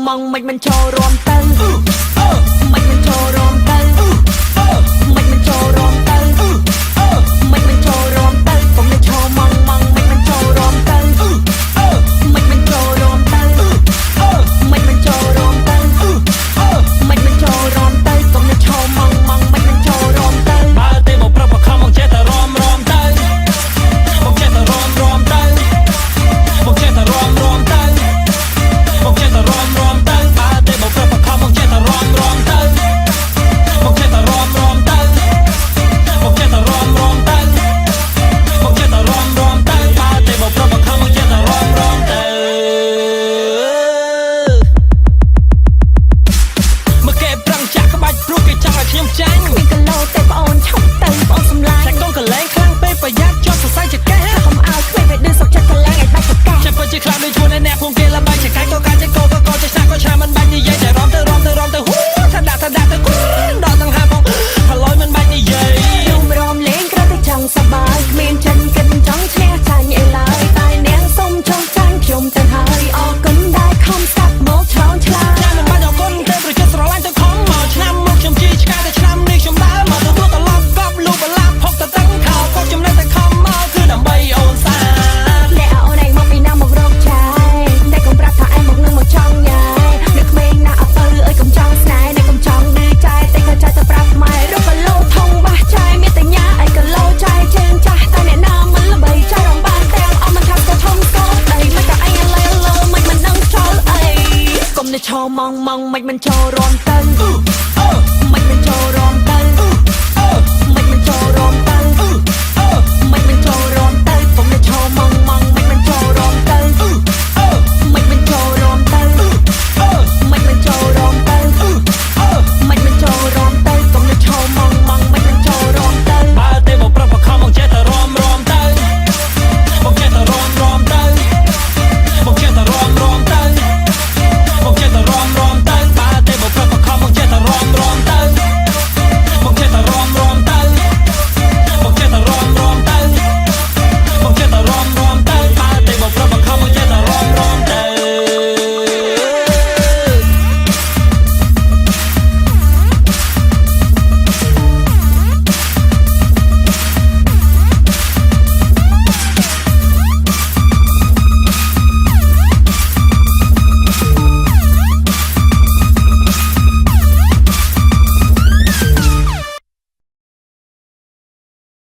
มองមិនមិនចូលរួមទៅមិនមិនចូលរួមទៅមិនមិនចូលរួមទៅមិនមិនចូលរួមទៅកុំឈរមងមិនមិនចូលរួមទៅមិនមិនចូលរួមទៅមិនមិនចូលរួមទៅមិនមិនចូលរួមទៅកុំឈរមងមិនមិនចូលរួមទៅបើទេមកប្រាប់មកខំមកចេះតែរំទៅមកចេះតែរំទៅមកចេះតែរំទៅមកចេះតែរំទៅទៅបើទេមកប្រាប់មកខំមកចេះតែរំទៅមកចេះតែរំទៅមកចេះតែរំទៅមកចេះតែរំទៅបើទេមកប្រាប់មកខំមកចេះតែរំទៅមកគេប្រឹងចាក់ក្បាច់ព្រោះគេចង់ឲ្យខ្ញុំចាញ់មានកលោតែប្អូនឈប់ទៅប្អូនសម្លាញ់តែកូនកលែងខ្លាំងពេកប្រយ័ត្នជាប់សរសៃចកាកុំឲ្យគ្មានពេលឌឺសុកចិត្តកលែងឲ្យបាច់ប្រកាសចាំពិតជាខ្លាំងដូចជួនអ្នកភូមិគេលំបាញ់ចកាយក៏កាច់ចេះក៏ចេះស្នាក៏ឆាមិនបាច់និយាយតែរំទៅហ៊ូថាដាក់ទៅគូដល់ទាំងហាផងហើយលយមិនបាច់និយាយខ្ញុំរំលេងគ្រាន់តែចង់សប្បាយគ្មានចិនគិតចង់ឈ្នះចាញ់អីឡើយតែនាងសុំចង់ចាញ់ខ្ញុំទៅហើយអរគុណដែលខំស្ដាប់មកឆ្លងឆ្លើយចាំមិនបាច់អរគុណទេប្រជិតស្រឡាញ់ទៅខំមកឆ្នាំមកខ្ញុំជីឆ្កាតែឆ្នាំនេះខ្ញុំដើរមកទទួលត្រឡប់កប់លូបឡាប់ហុកទៅទាំងខោក៏ចំណេះតែខំមកគឺដើម្បីអូនសាអ្នកអូនឯងមកពីណាមករកចាយតែកុំប្រាប់ថាឯងមកនឹងមកចង់ញ៉ាយនឹកក្មេងណាអពើអើយកុំចង់ស្នេហ៍អ្នកកុំចង់ឌឺចាយតែក៏ចាយទៅប្រាប់ម៉ែរកកលោធំបះចាយមានតែញ៉ាឯកលោចាយជើងចាស់តែអ្នកណាមិនល្បីចាយរំបានទាំងអស់មិនថាទៅធំស្គាល់អីមិនក៏ឯងលើមិនដឹងចូលអីកុំទៅឈរមងមិនចូលរ